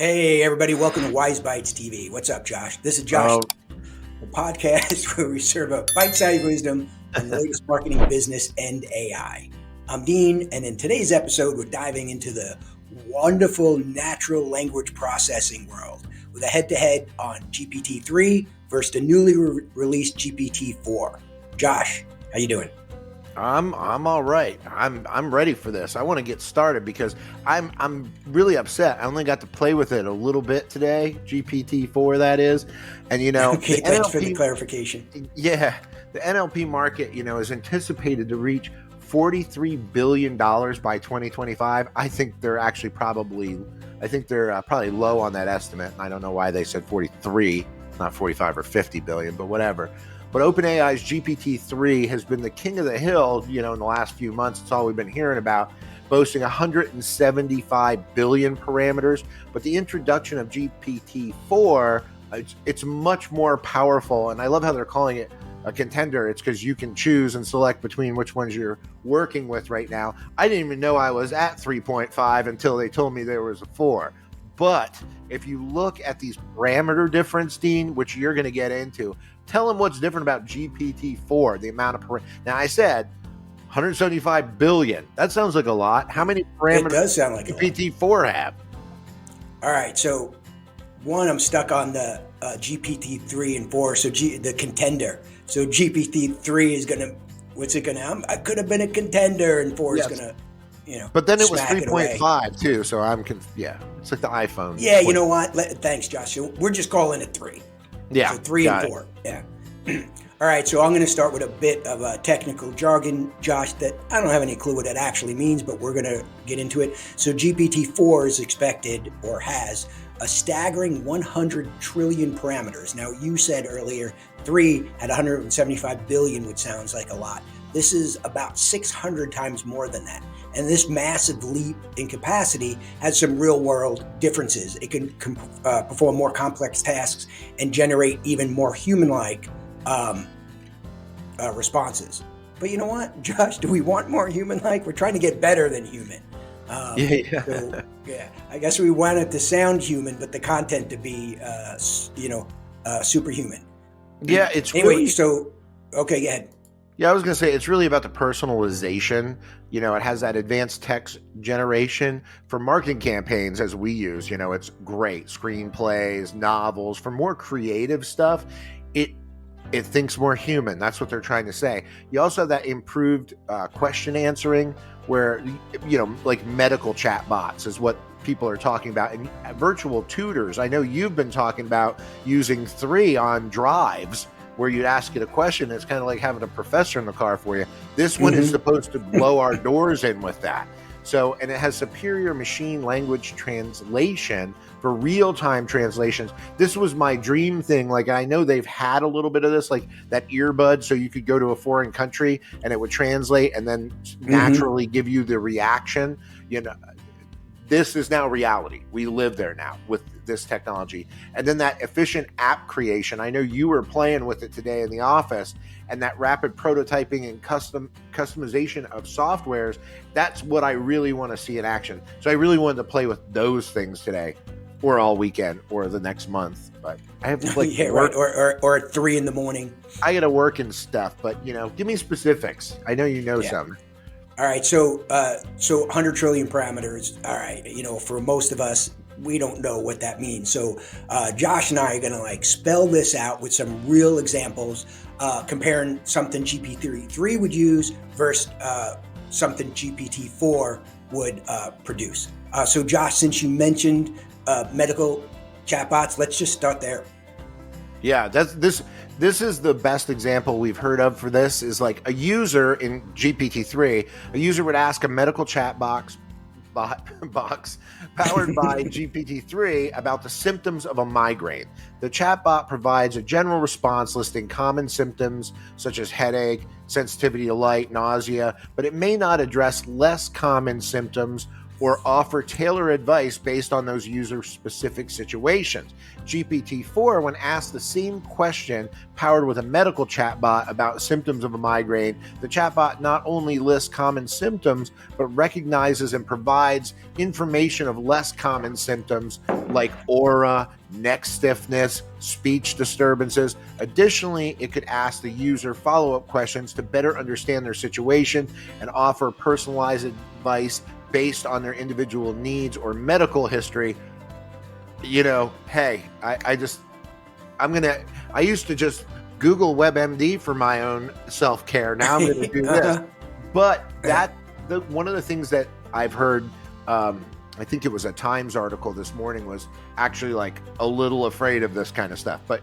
Hey, everybody, welcome to WiseBytesTV. What's up, Josh? This is Josh, Oh, the podcast where we serve up bite-sized wisdom on the latest marketing, business, and AI. I'm Dean, and in today's episode, we're diving into the wonderful natural language processing world with a head-to-head on GPT-3 versus the newly released GPT-4. Josh, how you doing? I'm all right. I'm ready for this. I want to get started because I'm really upset. I only got to play with it a little bit today, GPT-4 that is. And Okay, the thanks for the clarification. Yeah, the NLP market, is anticipated to reach $43 billion by 2025. I think they're probably low on that estimate. I don't know why they said 43, not 45 or 50 billion, but whatever. But OpenAI's GPT-3 has been the king of the hill, in the last few months. It's all we've been hearing about, boasting 175 billion parameters. But the introduction of GPT-4, it's much more powerful. And I love how they're calling it a contender. It's because you can choose and select between which ones you're working with right now. I didn't even know I was at 3.5 until they told me there was a 4. But if you look at these parameter difference, Dean, which you're going to get into, tell them what's different about GPT-4, the amount of Now, I said 175 billion. That sounds like a lot. How many parameters It does sound like GPT-4 have? All right, so one, I'm stuck on the GPT-3 and 4, so the contender. So GPT-3 is going to, what's it going to, I could have been a contender, and 4 is going to, But then it was smack it away. 3.5 too, so it's like the iPhone. Yeah, you know what? Thanks, Josh. So we're just calling it 3. Yeah. So 3 and 4. Yeah. All right, so I'm going to start with a bit of a technical jargon, Josh, that I don't have any clue what that actually means, but we're going to get into it. So GPT-4 is expected, or has, a staggering 100 trillion parameters. Now, you said earlier 3 had 175 billion, which sounds like a lot. This is about 600 times more than that. And this massive leap in capacity has some real-world differences. It can perform more complex tasks and generate even more human-like responses. But you know what, Josh? Do we want more human-like? We're trying to get better than human. So, I guess we want it to sound human, but the content to be, superhuman. Yeah, it's anyway. Really... So, okay, go ahead. Yeah, I was going to say, it's really about the personalization. It has that advanced text generation for marketing campaigns as we use. It's great. Screenplays, novels, for more creative stuff, it thinks more human. That's what they're trying to say. You also have that improved question answering where, like medical chatbots is what people are talking about. And virtual tutors, I know you've been talking about using 3 on drives, where you'd ask it a question. It's kind of like having a professor in the car for you. This one is supposed to blow our doors in with that. So, and it has superior machine language translation for real-time translations. This was my dream thing. Like, I know they've had a little bit of this, like that earbud, so you could go to a foreign country and it would translate and then naturally give you the reaction. This is now reality. We live there now with this technology. And then that efficient app creation. I know you were playing with it today in the office, and that rapid prototyping and customization of softwares. That's what I really want to see in action. So I really wanted to play with those things today, or all weekend, or the next month. But I have to work. Right. Or at 3 a.m. I got to work and stuff. But give me specifics. I know you know some. All right, so 100 trillion parameters. All right, for most of us, we don't know what that means. So Josh and I are going to spell this out with some real examples, comparing something GPT-3 would use versus something GPT-4 would produce. So Josh, since you mentioned medical chatbots, let's just start there. Yeah, this is the best example we've heard of for this. Is like a user in GPT-3, a user would ask a medical chat box powered by GPT-3 about the symptoms of a migraine. The chatbot provides a general response listing common symptoms such as headache, sensitivity to light, nausea, but it may not address less common symptoms or offer tailored advice based on those user-specific situations. GPT-4, when asked the same question powered with a medical chatbot about symptoms of a migraine, the chatbot not only lists common symptoms, but recognizes and provides information of less common symptoms like aura, neck stiffness, speech disturbances. Additionally, it could ask the user follow-up questions to better understand their situation and offer personalized advice based on their individual needs or medical history. Hey, I used to just Google WebMD for my own self-care. Now I'm going to do this. But one of the things that I've heard, I think it was a Times article this morning, was actually like a little afraid of this kind of stuff. But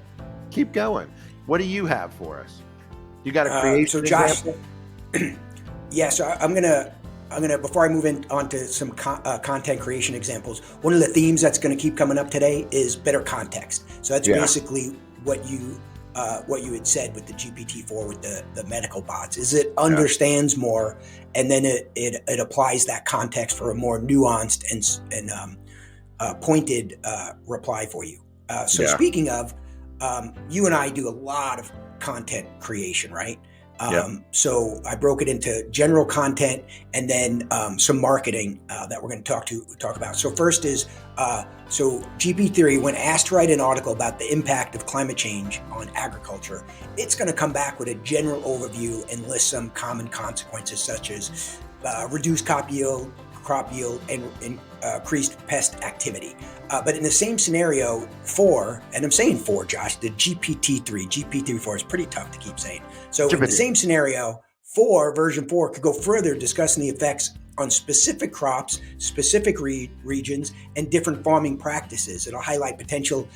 keep going. What do you have for us? You got a creation so Josh, example? Yeah, so I'm gonna before I move on to some content creation examples, one of the themes that's going to keep coming up today is better context. So that's basically what you had said with the GPT-4 with the medical bots, is it understands more, and then it applies that context for a more nuanced and pointed reply for you. Speaking of, you and I do a lot of content creation, right? So I broke it into general content and then some marketing that we're going to talk about. So first is, so GPT-3, when asked to write an article about the impact of climate change on agriculture, it's going to come back with a general overview and list some common consequences such as reduced crop yield, and increased pest activity. But in the same scenario, and I'm saying 4, Josh, the GPT-4 is pretty tough to keep saying. So in the same scenario, version 4 could go further discussing the effects on specific crops, specific regions, and different farming practices. It'll highlight potential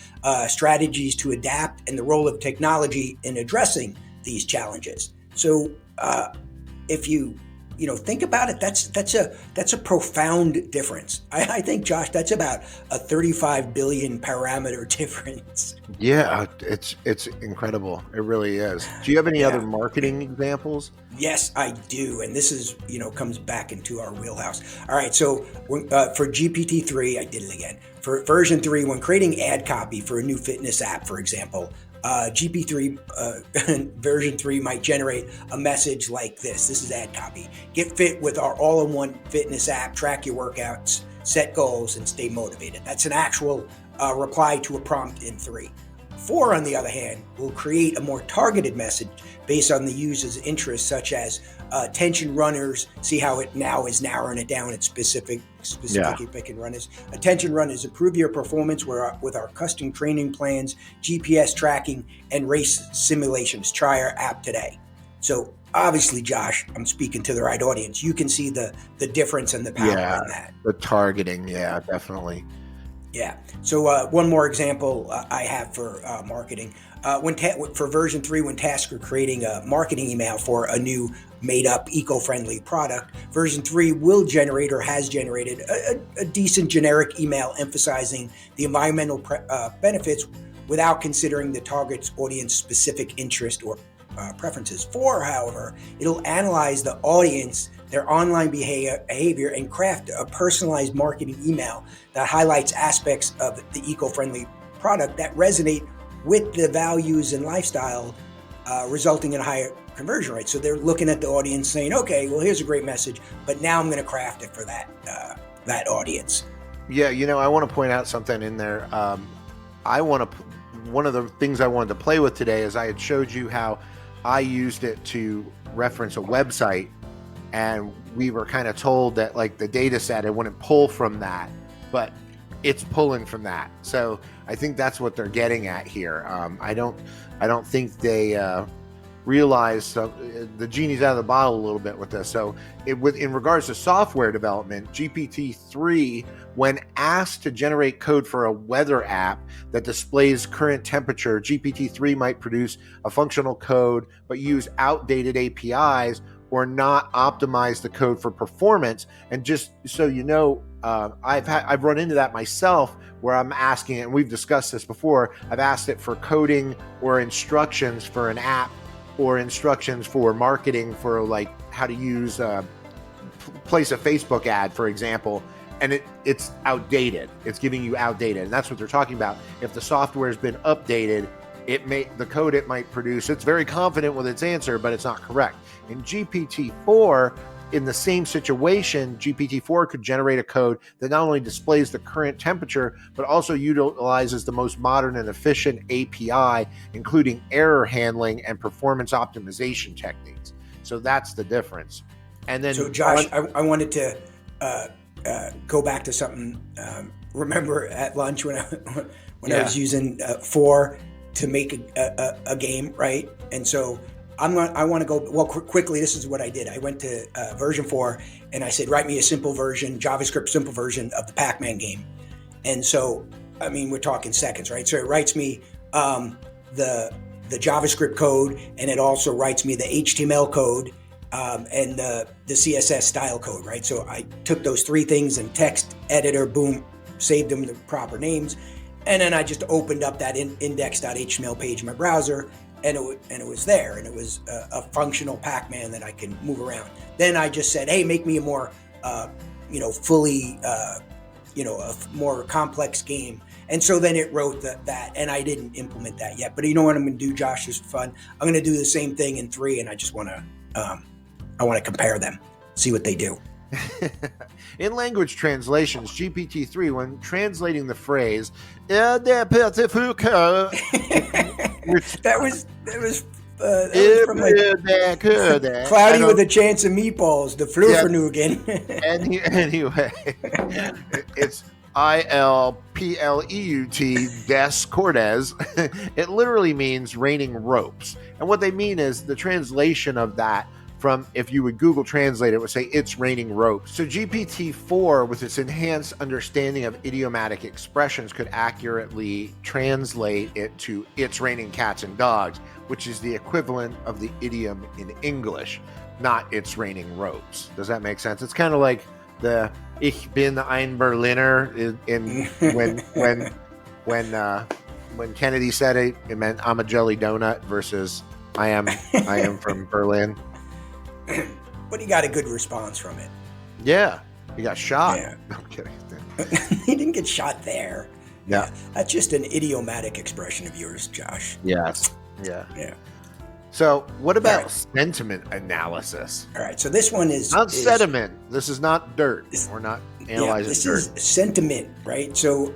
strategies to adapt and the role of technology in addressing these challenges. So if you think about it, that's a profound difference. I think, Josh, that's about a 35 billion parameter difference. Yeah, it's incredible. It really is. Do you have any other marketing examples? Yes, I do. And this is, comes back into our wheelhouse. All right. So for GPT-3, I did it again. For version 3, when creating ad copy for a new fitness app, for example, GPT-3 version 3 might generate a message like this. This is ad copy. Get fit with our all-in-one fitness app, track your workouts, set goals, and stay motivated. That's an actual reply to a prompt in 3. 4, on the other hand, will create a more targeted message based on the user's interests, such as attention runners. See how it now is narrowing it down at specifically picking runners. Attention runners, improve your performance with our custom training plans, GPS tracking, and race simulations. Try our app today. So obviously, Josh, I'm speaking to the right audience. You can see the difference and the power in that. The targeting, definitely. Yeah. So one more example I have for marketing. For version 3, when tasked with creating a marketing email for a new made-up eco-friendly product, version 3 will generate or has generated a decent generic email emphasizing the environmental benefits without considering the target's audience-specific interest or preferences. 4, however, it'll analyze the audience, their online behavior, and craft a personalized marketing email that highlights aspects of the eco-friendly product that resonate with the values and lifestyle, resulting in a higher conversion rate. So they're looking at the audience saying, okay, well, here's a great message, but now I'm going to craft it for that audience. Yeah, I want to point out something in there. One of the things I wanted to play with today is I had showed you how I used it to reference a website, and we were kind of told that like the data set, it wouldn't pull from that, but it's pulling from that. So I think that's what they're getting at here. I don't think they realize the genie's out of the bottle a little bit with this. So in regards to software development, GPT-3, when asked to generate code for a weather app that displays current temperature, GPT-3 might produce a functional code but use outdated APIs or not optimize the code for performance. And just so you know, I've run into that myself, where I'm asking it, and we've discussed this before, I've asked it for coding or instructions for an app or instructions for marketing for like how to use place a Facebook ad, for example. and it's outdated. It's giving you outdated, and that's what they're talking about. If the software has been updated, the code it might produce, it's very confident with its answer, but it's not correct. In GPT-4, in the same situation, GPT-4 could generate a code that not only displays the current temperature, but also utilizes the most modern and efficient API, including error handling and performance optimization techniques. So that's the difference. And then, so Josh, I wanted to go back to something. Remember at lunch when I was using 4 to make a game, right? And so I want to go quickly. This is what I did. I went to version 4 and I said, write me a simple version, JavaScript simple version of the Pac-Man game. And so, I mean, we're talking seconds, right? So it writes me the JavaScript code, and it also writes me the HTML code and the CSS style code, right? So I took those 3 things and text editor, boom, saved them the proper names. And then I just opened up that index.html page in my browser, and it was there, and it was a functional Pac-Man that I can move around. Then I just said, hey, make me a more, fully, a more complex game. And so then it wrote that, and I didn't implement that yet. But you know what I'm going to do, Josh, is fun. I'm going to do the same thing in 3, and I just want to, compare them, see what they do. In language translations, GPT-3, when translating the phrase, that was from like Cloudy with a Chance of Meatballs, the Fluffernugan. Anyway, it's ILPLEUT des Cordes. It literally means raining ropes. And what they mean is the translation of that from, if you would Google Translate, it would say it's raining ropes. So GPT-4, with its enhanced understanding of idiomatic expressions, could accurately translate it to it's raining cats and dogs, which is the equivalent of the idiom in English, not it's raining ropes. Does that make sense? It's kind of like the Ich bin ein Berliner in when Kennedy said it meant I'm a jelly donut versus I am from Berlin. But he got a good response from it. Yeah, he got shot. Yeah. No, I'm kidding. He didn't get shot there. Yeah. That's just an idiomatic expression of yours, Josh. Yes. Yeah. Yeah. So what about sentiment analysis? All right. So this one is not sediment. This is not dirt. We're not analyzing this dirt. This is sentiment, right? So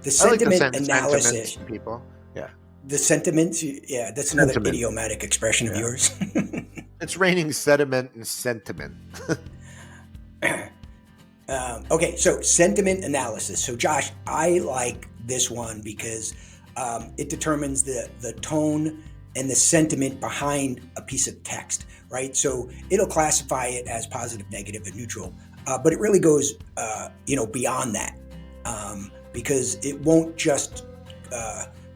the sentiment analysis. People. Yeah. The sentiments. Yeah, that's another idiomatic expression of yours. It's raining sediment and sentiment. Okay, so sentiment analysis. So Josh, I like this one because it determines the tone and the sentiment behind a piece of text, right? So it'll classify it as positive, negative, and neutral, but it really goes, beyond that, because it won't just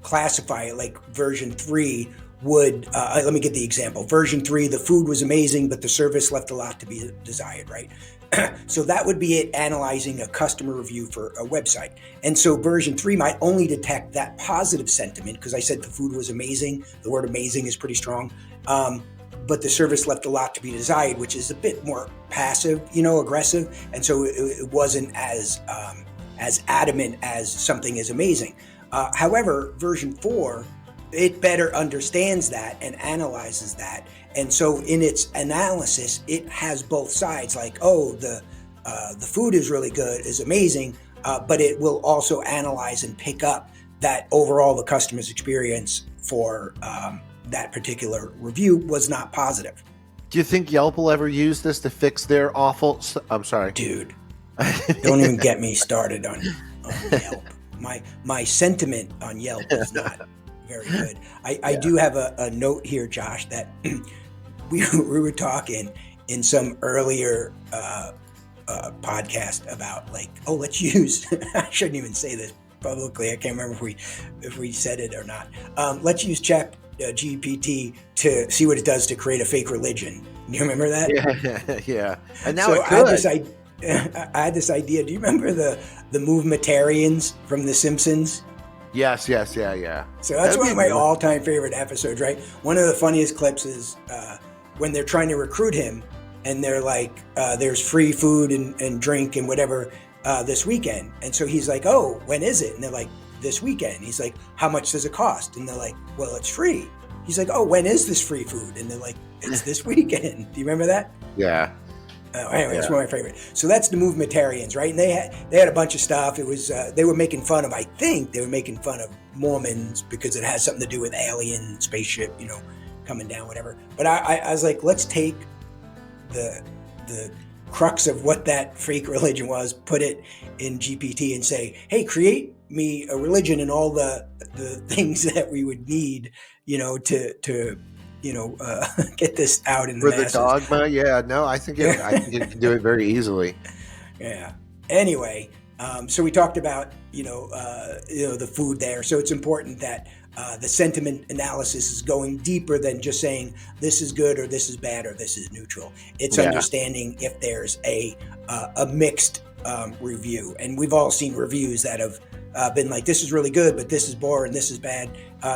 classify it like version 3 would. Let me get the example. Version 3, the food was amazing, but the service left a lot to be desired, right? So that would be it analyzing a customer review for a website. And so version 3 might only detect that positive sentiment, because I said the food was amazing. The word amazing is pretty strong. But the service left a lot to be desired, which is a bit more passive, aggressive. And so it wasn't as adamant as something is amazing. However, version 4, it better understands that and analyzes that. And so in its analysis, it has both sides, like, the food is really good, is amazing, but it will also analyze and pick up that overall the customer's experience for that particular review was not positive. Do you think Yelp will ever use this to fix their awful... I'm sorry. Dude, don't even get me started on Yelp. My sentiment on Yelp is not very good. I do have a note here, Josh, that we were talking in some earlier podcast about, like, let's use, I shouldn't even say this publicly. I can't remember if we said it or not. Let's use ChatGPT to see what it does to create a fake religion. Do you remember that? Yeah. And now so it could. I had this idea. Do you remember the movementarians from The Simpsons? Yes, yeah. So that's one of my all-time favorite episodes, right? One of the funniest clips is when they're trying to recruit him, and they're like, there's free food and drink and whatever this weekend. And so he's like, oh, when is it? And they're like, this weekend. He's like, how much does it cost? And they're like, well, it's free. He's like, oh, when is this free food? And they're like, it's this weekend. Do you remember that? Yeah. Anyway, it's one of my favorite. So that's the movementarians, right? And they had a bunch of stuff. It was they were making fun of, I think they were making fun of Mormons because it has something to do with alien spaceship, coming down, whatever. But I was like, let's take the crux of what that fake religion was, put it in GPT and say, hey, create me a religion and all the things that we would need, to get this out in the masses. For the dogma, yeah, no, I think it can do it very easily. Yeah. Anyway, so we talked about the food there. So it's important that the sentiment analysis is going deeper than just saying this is good or this is bad or this is neutral. It's understanding if there's a mixed review, and we've all seen reviews that have been like, this is really good, but this is boring, this is bad.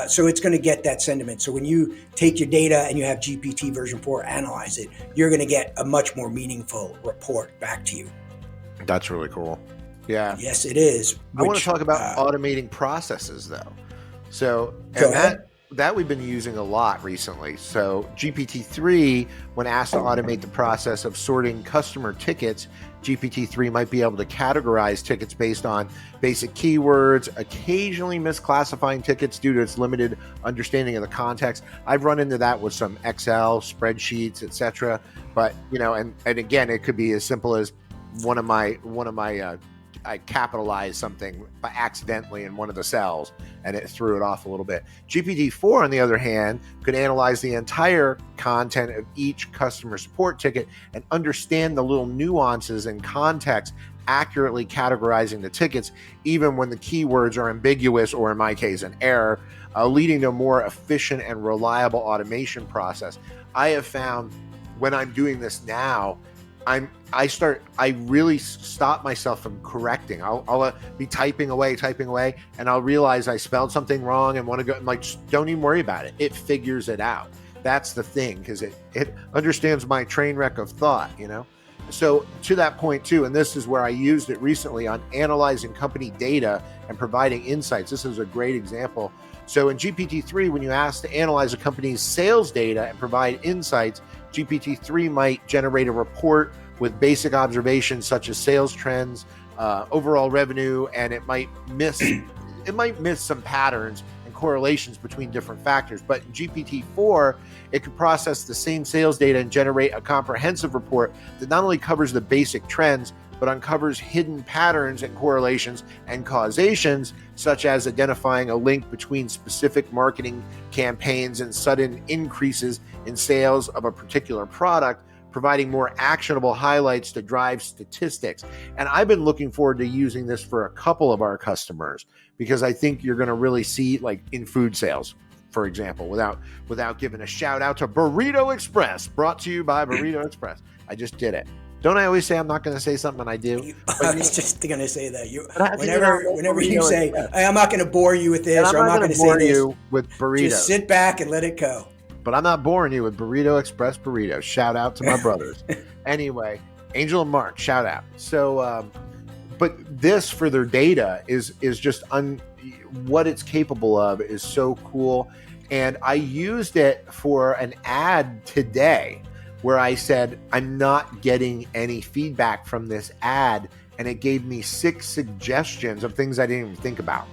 So it's going to get that sentiment. So when you take your data and you have GPT version 4 analyze it, you're going to get a much more meaningful report back to you. That's really cool. Yeah. Yes, it is. I want to talk about automating processes, though. So that we've been using a lot recently. So GPT-3, when asked to automate the process of sorting customer tickets, GPT-3 might be able to categorize tickets based on basic keywords, occasionally misclassifying tickets due to its limited understanding of the context. I've run into that with some Excel spreadsheets, etc. But and again, it could be as simple as one of my I capitalized something by accidentally in one of the cells and it threw it off a little bit. GPT-4, on the other hand, could analyze the entire content of each customer support ticket and understand the little nuances and context, accurately categorizing the tickets, even when the keywords are ambiguous or, in my case, an error, leading to a more efficient and reliable automation process. I have found when I'm doing this now, I really stop myself from correcting. I'll be typing away, and I'll realize I spelled something wrong and want to go. I'm like, just don't even worry about it. It figures it out. That's the thing, because it understands my train wreck of thought, So to that point too, and this is where I used it recently on analyzing company data and providing insights. This is a great example. So in GPT-3, when you ask to analyze a company's sales data and provide insights, GPT-3 might generate a report with basic observations such as sales trends, overall revenue, and it might miss some patterns and correlations between different factors. But in GPT-4, it could process the same sales data and generate a comprehensive report that not only covers the basic trends, but uncovers hidden patterns and correlations and causations, such as identifying a link between specific marketing campaigns and sudden increases in sales of a particular product, providing more actionable highlights to drive statistics. And I've been looking forward to using this for a couple of our customers, because I think you're going to really see, like in food sales, for example, without giving a shout out to Burrito Express, brought to you by Burrito Express. I just did it. Don't I always say I'm not going to say something, and I do? I was just going to say that. Whenever you say, hey, I'm not going to bore you with this, or I'm not going to say this, you with burritos. Just sit back and let it go. But I'm not boring you with Burrito Express burritos. Shout out to my brothers. Anyway, Angel and Mark, shout out. So, but this for their data is just what it's capable of is so cool. And I used it for an ad today where I said, I'm not getting any feedback from this ad. And it gave me 6 suggestions of things I didn't even think about.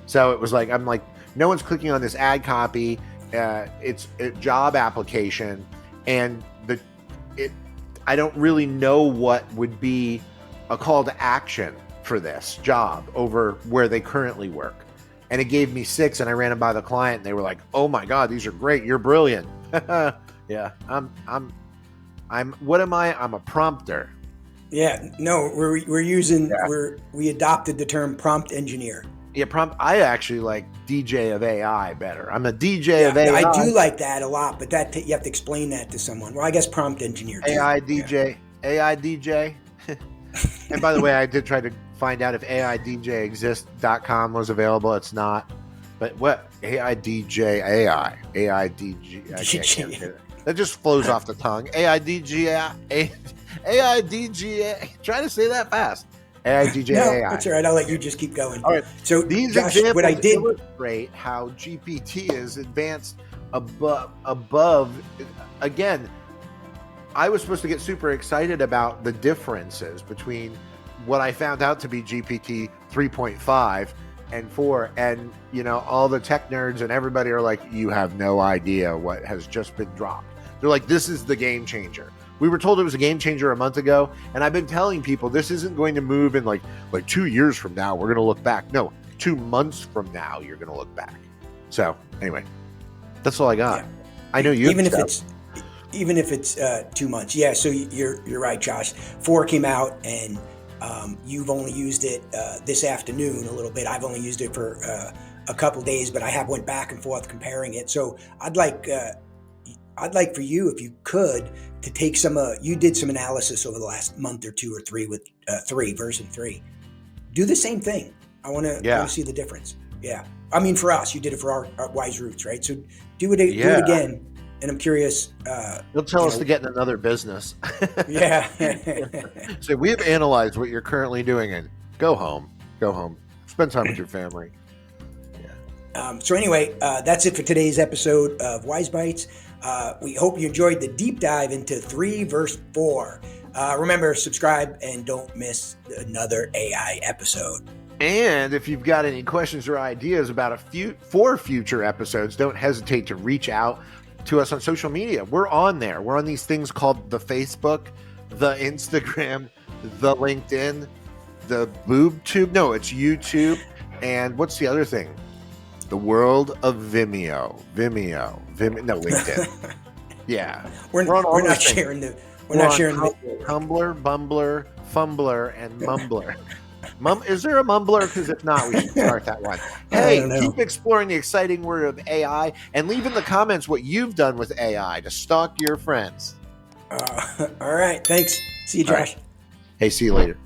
So it was like, I'm like, no one's clicking on this ad copy. It's a job application, and I don't really know what would be a call to action for this job over where they currently work. And it gave me 6, and I ran them by the client, and they were like, "Oh my God, these are great! You're brilliant." Yeah, I'm. What am I? I'm a prompter. Yeah, no, we adopted the term prompt engineer. Yeah, I actually like DJ of AI better. I'm a DJ of AI. I do like that a lot, but you have to explain that to someone. Well, I guess prompt engineer too. AI DJ. Yeah. AI DJ. And by the way, I did try to find out if AIDJexist.com was available. It's not. But what? AIDJ AI. AIDG. I can't get it. That just flows off the tongue. AIDG. AIDG. Try to say that fast. AI, DJ, No, AI. that's all right. I'll let you just keep going. All right. So, These Josh, examples what I did. illustrate how GPT is advanced above. Again, I was supposed to get super excited about the differences between what I found out to be GPT 3.5 and 4, and all the tech nerds and everybody are like, you have no idea what has just been dropped. They're like, this is the game changer. We were told it was a game changer a month ago, and I've been telling people this isn't going to move in like 2 years from now. We're going to look back. No, 2 months from now, you're going to look back. So anyway, that's all I got. Yeah. I know you. Even if it's 2 months. Yeah. So you're right, Josh. 4 came out, and you've only used it this afternoon a little bit. I've only used it for a couple days, but I have went back and forth comparing it. So I'd like for you, if you could, to take you did some analysis over the last month or 2 or 3 with version 3. Do the same thing. I want to see the difference. Yeah. I mean, for us, you did it for our Wise Roots, right? So do it again. And I'm curious. You'll tell us to get in another business. Yeah. So we have analyzed what you're currently doing, and go home. Spend time with your family. Yeah. So anyway, that's it for today's episode of Wise Bites. We hope you enjoyed the deep dive into 3 verse 4. Remember, subscribe and don't miss another AI episode. And if you've got any questions or ideas about for future episodes, don't hesitate to reach out to us on social media. We're on there. We're on these things called the Facebook, the Instagram, the LinkedIn, the BoobTube. No, it's YouTube. And what's the other thing? The world of Vimeo. No, LinkedIn. Yeah. We're not sharing the Tumblr, Bumbler, Fumbler, and Mumbler. Is there a Mumbler? Because if not, we should start that one. Hey, keep exploring the exciting world of AI, and leave in the comments what you've done with AI to stalk your friends. All right. Thanks. See you, Josh. Right. Hey, see you later.